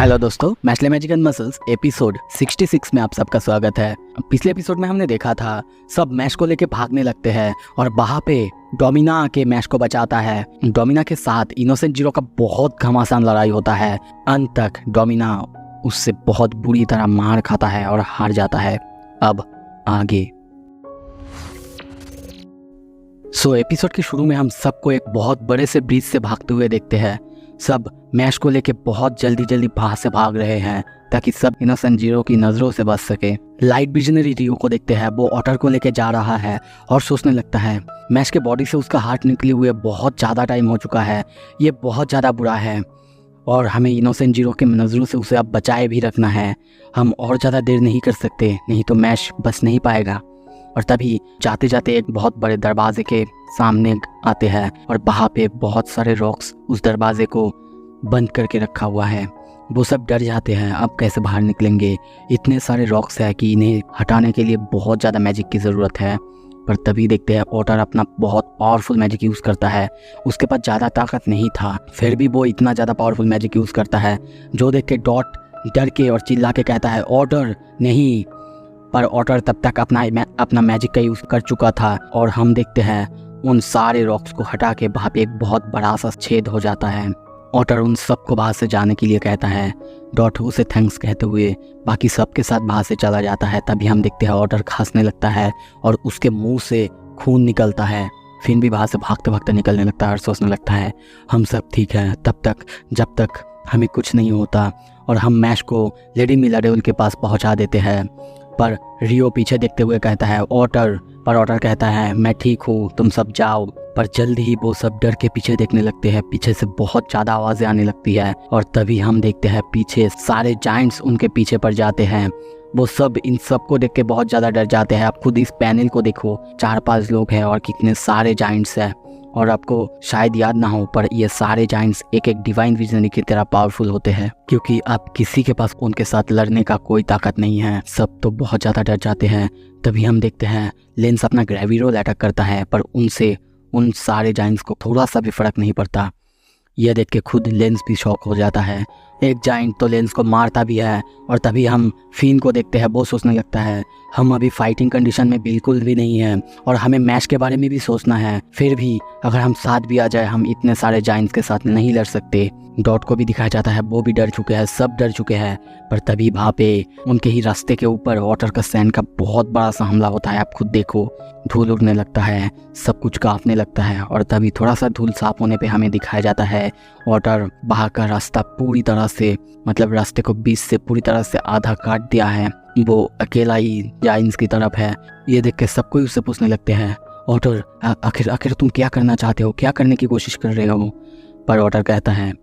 Hello दोस्तों, Mashle magic and muscles episode 66 में आप सबका स्वागत है। पिछले एपिसोड में हमने देखा था सब मैश को लेके भागने लगते हैं और वहाँ पे डोमिना आके मैश को बचाता है। डोमिना के साथ इनोसेंट जीरो का बहुत घमासान लड़ाई होता है। अंत तक डोमिना उससे बहुत बुरी तरह मार खाता है और हार जाता है। अब आगे एपिसोड के शुरू में हम सबको एक बहुत बड़े से ब्रिज से भागते हुए देखते हैं। सब मैश को लेके बहुत जल्दी वहां से भाग रहे हैं ताकि सब इनोसेंट जीरो की नजरों से बच सके। लाइट विजनरी रियो को देखते हैं, वो ऑटर को लेके जा रहा है और सोचने लगता है मैश के बॉडी से उसका हार्ट निकले हुए बहुत ज़्यादा टाइम हो चुका है, ये बहुत ज़्यादा बुरा है और हमें इनोसेंट जीरो के नज़रों से उसे अब बचाए भी रखना है। हम और ज़्यादा देर नहीं कर सकते, नहीं तो मैश बच नहीं पाएगा। और तभी जाते जाते एक बहुत बड़े दरवाजे के सामने आते हैं और वहाँ पे बहुत सारे रॉक्स उस दरवाजे को बंद करके रखा हुआ है। वो सब डर जाते हैं, अब कैसे बाहर निकलेंगे। इतने सारे रॉक्स है कि इन्हें हटाने के लिए बहुत ज़्यादा मैजिक की ज़रूरत है। पर तभी देखते हैं ऑटर अपना बहुत पावरफुल मैजिक यूज़ करता है। उसके पास ज़्यादा ताकत नहीं था, फिर भी वो इतना ज़्यादा पावरफुल मैजिक यूज़ करता है जो देख के डॉट डर के और चिल्ला के कहता है ऑटर नहीं। पर ऑटर तब तक अपना मैजिक का यूज़ कर चुका था और हम देखते हैं उन सारे रॉक्स को हटा के वहाँ पे एक बहुत बड़ा सा छेद हो जाता है। ऑटर उन सबको बाहर से जाने के लिए कहता है। डॉट उसे थैंक्स कहते हुए बाकी सबके साथ बाहर से चला जाता है। तभी हम देखते हैं ऑटर खांसने लगता है और उसके मुंह से खून निकलता है। फिर भी बाहर से भागते भागते निकलने लगता है और सोचने लगता है हम सब ठीक हैं तब तक जब तक हमें कुछ नहीं होता। और हम मैश को लेडी मिलाडेल के पास पहुँचा देते हैं। पर रियो पीछे देखते हुए कहता है ऑटर, पर ऑटर कहता है मैं ठीक हूँ, तुम सब जाओ। पर जल्द ही वो सब डर के पीछे देखने लगते हैं। पीछे से बहुत ज़्यादा आवाज़ें आने लगती है और तभी हम देखते हैं पीछे सारे जायंट्स उनके पीछे पड़ जाते हैं। वो सब इन सब को देख के बहुत ज़्यादा डर जाते हैं। आप खुद इस पैनल को देखो, 4-5 लोग हैं और कितने सारे जायंट्स हैं। और आपको शायद याद ना हो पर ये सारे जायंट्स एक डिवाइन विजनरी की तरह पावरफुल होते हैं, क्योंकि अब किसी के पास उनके साथ लड़ने का कोई ताकत नहीं है। सब तो बहुत ज़्यादा डर जाते हैं। तभी हम देखते हैं लेंस अपना ग्रेविरोल अटैक करता है पर उनसे उन सारे जायंट्स को थोड़ा सा भी फर्क नहीं पड़ता। यह देख के खुद लेंस भी शॉक हो जाता है। एक जायंट तो लेंस को मारता भी है और तभी हम फिन को देखते हैं। वो सोचने लगता है हम अभी फाइटिंग कंडीशन में बिल्कुल भी नहीं हैं और हमें मैच के बारे में भी सोचना है। फिर भी अगर हम साथ भी आ जाए हम इतने सारे जायंट्स के साथ नहीं लड़ सकते। डॉट को भी दिखाया जाता है, वो भी डर चुके हैं, सब डर चुके हैं। पर तभी वहाँ पे उनके ही रास्ते के ऊपर ऑटर का सैंड का बहुत बड़ा सा हमला होता है। आप खुद देखो, धूल उड़ने लगता है, सब कुछ कांपने लगता है और तभी थोड़ा सा धूल साफ होने पे हमें दिखाया जाता है ऑटर बाहर का रास्ता पूरी तरह से, मतलब रास्ते को बीच से पूरी तरह से आधा काट दिया है। वो अकेला ही जायंट्स की तरफ है। ये देख के सब कोई उससे पूछने लगते हैं ऑटर आखिर तुम क्या करना चाहते हो, क्या करने की कोशिश कर रहे हो। पर ऑटर कहता है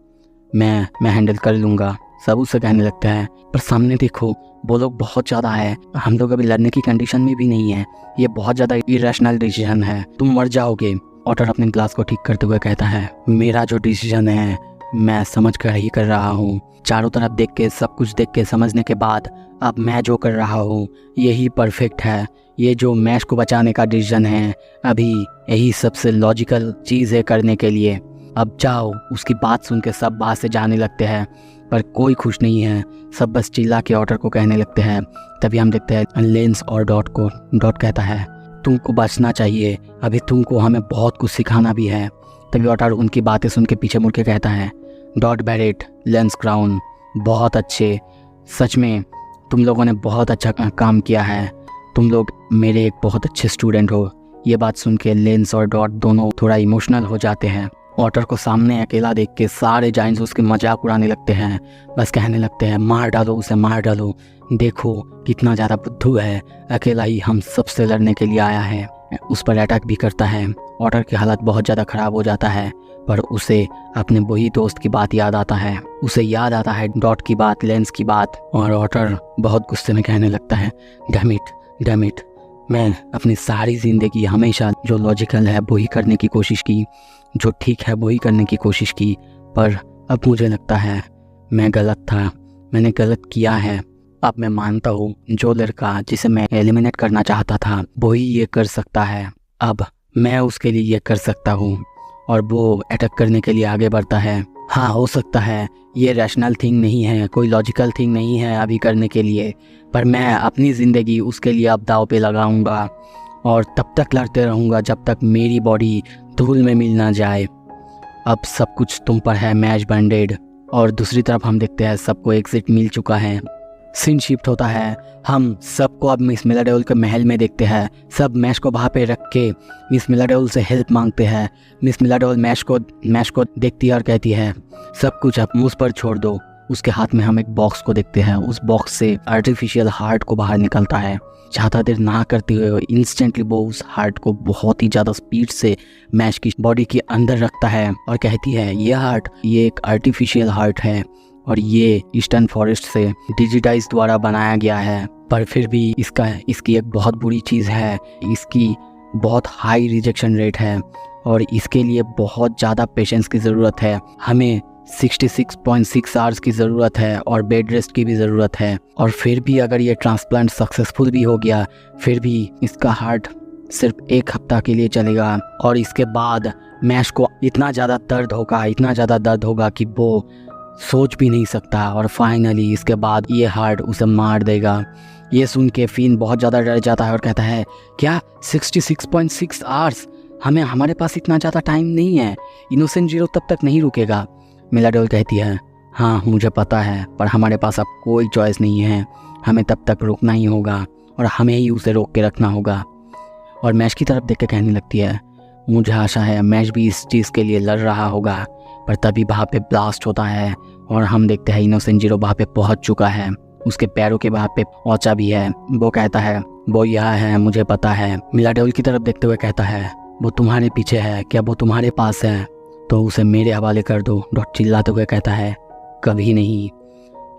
मैं हैंडल कर लूँगा। सब उससे कहने लगते हैं पर सामने देखो वो लोग बहुत ज़्यादा है, हम लोग अभी लड़ने की कंडीशन में भी नहीं है, ये बहुत ज़्यादा इरेशनल डिसीजन है, तुम मर जाओगे। ऑटर अपने ग्लास को ठीक करते हुए कहता है मेरा जो डिसीजन है मैं समझ कर ही कर रहा हूँ। चारों तरफ देख के सब कुछ देख के समझने के बाद अब मैं जो कर रहा हूँ यही परफेक्ट है। ये जो मैश को बचाने का डिसीजन है अभी यही सबसे लॉजिकल चीज़ है करने के लिए। अब जाओ। उसकी बात सुन के सब बाहर से जाने लगते हैं पर कोई खुश नहीं है, सब बस चिल्ला के ऑटर को कहने लगते हैं। तभी हम देखते हैं लेंस और डॉट को। डॉट कहता है तुमको बचना चाहिए, अभी तुमको हमें बहुत कुछ सिखाना भी है। तभी ऑटर उनकी बातें सुन के पीछे मुड़ के कहता है डॉट बैरेट, लेंस क्राउन, बहुत अच्छे, सच में तुम लोगों ने बहुत अच्छा काम किया है, तुम लोग मेरे एक बहुत अच्छे स्टूडेंट हो। ये बात सुन के लेंस और डॉट दोनों थोड़ा इमोशनल हो जाते हैं। ऑटर को सामने अकेला देख के सारे जायंट्स उसके मजाक उड़ाने लगते हैं, बस कहने लगते हैं मार डालो उसे, मार डालो, देखो कितना ज़्यादा बुद्धू है, अकेला ही हम सबसे लड़ने के लिए आया है। उस पर अटैक भी करता है। ऑटर की हालत बहुत ज़्यादा ख़राब हो जाता है पर उसे अपने वही दोस्त की बात याद आता है। उसे याद आता है डॉट की बात, लेंस की बात, और ऑटर बहुत गुस्से में कहने लगता है डैम इट, मैं अपनी सारी ज़िंदगी हमेशा जो लॉजिकल है वही करने की कोशिश की, जो ठीक है वही करने की कोशिश की, पर अब मुझे लगता है मैं गलत था, मैंने गलत किया है। अब मैं मानता हूँ जो लड़का जिसे मैं एलिमिनेट करना चाहता था वही ये कर सकता है, अब मैं उसके लिए ये कर सकता हूँ। और वो अटैक करने के लिए आगे बढ़ता है हाँ, हो सकता है ये रैशनल थिंग नहीं है, कोई लॉजिकल थिंग नहीं है अभी करने के लिए, पर मैं अपनी ज़िंदगी उसके लिए अब दांव पे लगाऊंगा और तब तक लड़ते रहूंगा जब तक मेरी बॉडी धूल में मिल ना जाए। अब सब कुछ तुम पर है मैश बैंडेड। और दूसरी तरफ हम देखते हैं सबको एग्जिट मिल चुका है। सीन शिफ्ट होता है, हम सबको अब मिस मिलाडेल के महल में देखते हैं। सब मैश को वहाँ पे रख के मिस मिलाडेल से हेल्प मांगते हैं। मिस मिलाडेल मैश को देखती है और कहती है सब कुछ अब मुझ पर छोड़ दो। उसके हाथ में हम एक बॉक्स को देखते हैं। उस बॉक्स से आर्टिफिशियल हार्ट को बाहर निकलता है। ज़्यादा देर ना करते हुए इंस्टेंटली वो उस हार्ट को बहुत ही ज़्यादा स्पीड से मैश की बॉडी के अंदर रखता है और कहती है ये हार्ट ये एक आर्टिफिशियल हार्ट है और ये ईस्टर्न फॉरेस्ट से डिजिटाइज द्वारा बनाया गया है, पर फिर भी इसकी एक बहुत बुरी चीज़ है, इसकी बहुत हाई रिजेक्शन रेट है और इसके लिए बहुत ज़्यादा पेशेंस की ज़रूरत है। हमें 66.6 आवर्स की ज़रूरत है और बेड रेस्ट की भी ज़रूरत है। और फिर भी अगर ये ट्रांसप्लांट सक्सेसफुल भी हो गया, फिर भी इसका हार्ट सिर्फ 1 हफ्ता के लिए चलेगा और इसके बाद मैश को इतना ज़्यादा दर्द होगा कि वो सोच भी नहीं सकता और फाइनली इसके बाद ये हार्ट उसे मार देगा। ये सुन के फिन बहुत ज़्यादा डर जाता है और कहता है क्या 66.6 आवर्स? हमारे पास इतना ज़्यादा टाइम नहीं है, इनोसेंट जीरो तब तक नहीं रुकेगा। मिलाडेल कहती है हाँ मुझे पता है, पर हमारे पास अब कोई चॉइस नहीं है, हमें तब तक रुकना ही होगा और हमें ही उसे रोक के रखना होगा। और मैश की तरफ देख के कहने लगती है मुझे आशा है मैश भी इस चीज़ के लिए लड़ रहा होगा। पर तभी वहाँ पे ब्लास्ट होता है और हम देखते हैं इनोसेंट जीरो वहाँ पे पहुँच चुका है। उसके पैरों के वहाँ पे औचा भी है। वो कहता है वो यहाँ है, मुझे पता है। मिलाडेल की तरफ देखते हुए कहता है वो तुम्हारे पीछे है, क्या वो तुम्हारे पास है तो उसे मेरे हवाले कर दो। डॉट चिल्लाते हुए कहता है कभी नहीं।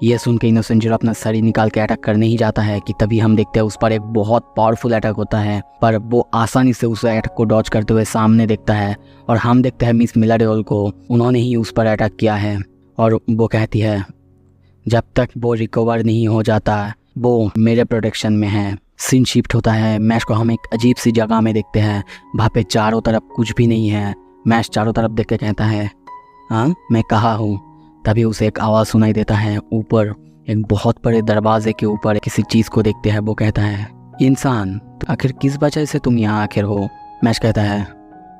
ये सुन के इनोसेंट जीरो अपना सर निकाल के अटैक करने ही जाता है कि तभी हम देखते हैं उस पर एक बहुत पावरफुल अटैक होता है, पर वो आसानी से उस अटैक को डॉज करते हुए सामने देखता है और हम देखते हैं मिस मिलाडेल को, उन्होंने ही उस पर अटैक किया है। और वो कहती है जब तक वो रिकवर नहीं हो जाता वो मेरे प्रोटेक्शन में है। सीन शिफ्ट होता है, मैश को हम एक अजीब सी जगह में देखते हैं, वहाँ पे चारों तरफ कुछ भी नहीं है। मैश चारों तरफ देख के कहता है हाँ मैं कहाँ हूँ? तभी उसे एक आवाज़ सुनाई देता है। ऊपर एक बहुत बड़े दरवाजे के ऊपर किसी चीज़ को देखते हैं। वो कहता है इंसान आखिर किस वजह से तुम यहाँ आखिर हो? मैश कहता है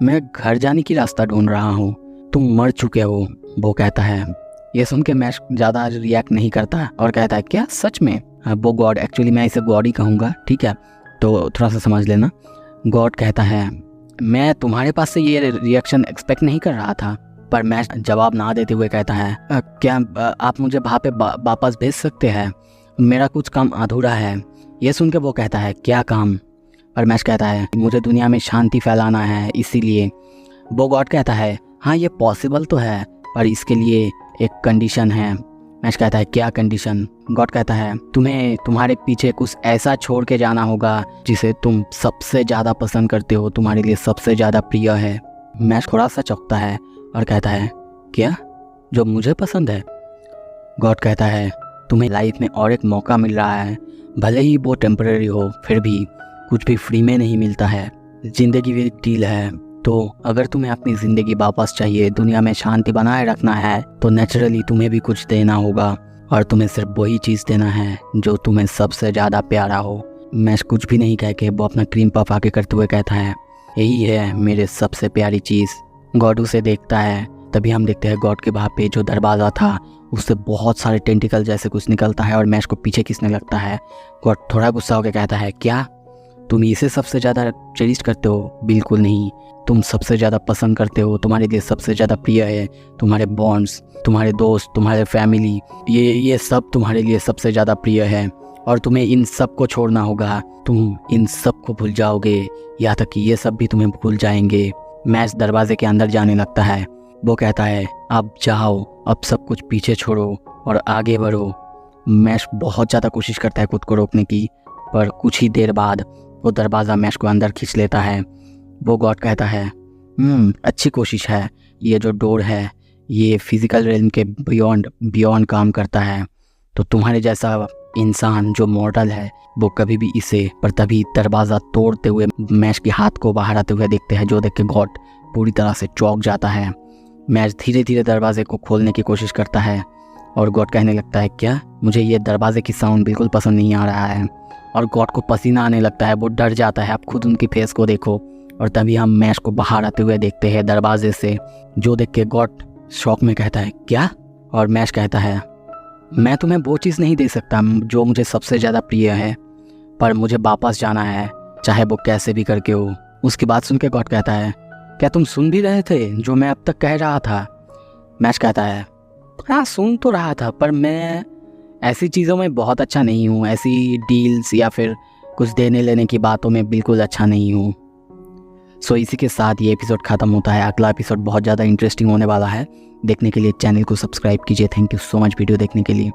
मैं घर जाने की रास्ता ढूंढ रहा हूँ, तुम मर चुके हो। वो कहता है ये सुन के मैश ज़्यादा रिएक्ट नहीं करता और कहता है क्या सच में? वो गॉड, एक्चुअली मैं इसे गॉड ही कहूँगा, ठीक है तो थोड़ा सा समझ लेना। गॉड कहता है मैं तुम्हारे पास से ये रिएक्शन एक्सपेक्ट नहीं कर रहा था। पर मैश जवाब ना देते हुए कहता है क्या आप मुझे वहाँ पे वापस भेज सकते हैं? मेरा कुछ काम अधूरा है। ये सुन के वो कहता है क्या काम? पर मैश कहता है मुझे दुनिया में शांति फैलाना है, इसीलिए। वो गॉड कहता है हाँ ये पॉसिबल तो है, पर इसके लिए एक कंडीशन है। मैश कहता है क्या कंडीशन? गॉड कहता है तुम्हें तुम्हारे पीछे कुछ ऐसा छोड़ के जाना होगा जिसे तुम सबसे ज़्यादा पसंद करते हो, तुम्हारे लिए सबसे ज़्यादा प्रिय है। मैश थोड़ा सा चौंकता है और कहता है क्या जो मुझे पसंद है? गॉड कहता है तुम्हें लाइफ में और एक मौका मिल रहा है, भले ही वो टेम्परेरी हो, फिर भी कुछ भी फ्री में नहीं मिलता है। ज़िंदगी भी एक डील है, तो अगर तुम्हें अपनी ज़िंदगी वापस चाहिए, दुनिया में शांति बनाए रखना है, तो नेचुरली तुम्हें भी कुछ देना होगा और तुम्हें सिर्फ वही चीज़ देना है जो तुम्हें सबसे ज़्यादा प्यारा हो। मैश कुछ भी नहीं कह के वो अपना क्रीम पफ आके करते हुए कहता है यही है मेरे सबसे प्यारी चीज़। गॉड उसे देखता है। तभी हम देखते हैं गॉड के वहाँ पे जो दरवाज़ा था उससे बहुत सारे टेंटिकल जैसे कुछ निकलता है और मैश को पीछे खींचने लगता है। गॉड थोड़ा गुस्सा होकर कहता है क्या तुम इसे सबसे ज़्यादा चेरिश करते हो? बिल्कुल नहीं, तुम सबसे ज़्यादा पसंद करते हो, तुम्हारे लिए सबसे ज़्यादा प्रिय है तुम्हारे बॉन्ड्स, तुम्हारे दोस्त, तुम्हारे फैमिली, ये सब तुम्हारे लिए सबसे ज़्यादा प्रिय है और तुम्हें इन सब को छोड़ना होगा। तुम इन सब को भूल जाओगे, यहाँ तक कि ये सब भी तुम्हें भूल जाएंगे। मैश दरवाजे के अंदर जाने लगता है। वो कहता है अब जाओ, अब सब कुछ पीछे छोड़ो और आगे बढ़ो। मैश बहुत ज़्यादा कोशिश करता है खुद को रोकने की, पर कुछ ही देर बाद वो दरवाज़ा मैश को अंदर खींच लेता है। वो गॉड कहता है अच्छी कोशिश है, ये जो डोर है ये फिज़िकल रेलम के बियॉन्ड काम करता है, तो तुम्हारे जैसा इंसान जो मॉर्टल है वो कभी भी इसे। पर तभी दरवाज़ा तोड़ते हुए मैश के हाथ को बाहर आते हुए देखते हैं, जो देख के गॉड पूरी तरह से चौंक जाता है। मैश धीरे धीरे दरवाजे को खोलने की कोशिश करता है और गॉड कहने लगता है, क्या मुझे ये दरवाजे की साउंड बिल्कुल पसंद नहीं आ रहा है। और गॉड को पसीना आने लगता है, वो डर जाता है। आप खुद उनकी फेस को देखो। और तभी हम मैश को बाहर आते हुए देखते हैं दरवाजे से, जो देख के गॉड शॉक में कहता है, क्या? और मैश कहता है, मैं तुम्हें वो चीज़ नहीं दे सकता जो मुझे सबसे ज़्यादा प्रिय है, पर मुझे वापस जाना है, चाहे वो कैसे भी करके हो। उसकी बात सुन के गॉड कहता है, क्या तुम सुन भी रहे थे जो मैं अब तक कह रहा था? मैश कहता है, हाँ सुन तो रहा था, पर मैं ऐसी चीज़ों में बहुत अच्छा नहीं हूँ। ऐसी डील्स या फिर कुछ देने लेने की बातों में बिल्कुल अच्छा नहीं हूँ। सो इसी के साथ ये एपिसोड ख़त्म होता है। अगला एपिसोड बहुत ज़्यादा इंटरेस्टिंग होने वाला है। देखने के लिए चैनल को सब्सक्राइब कीजिए। Thank you so much video देखने के लिए।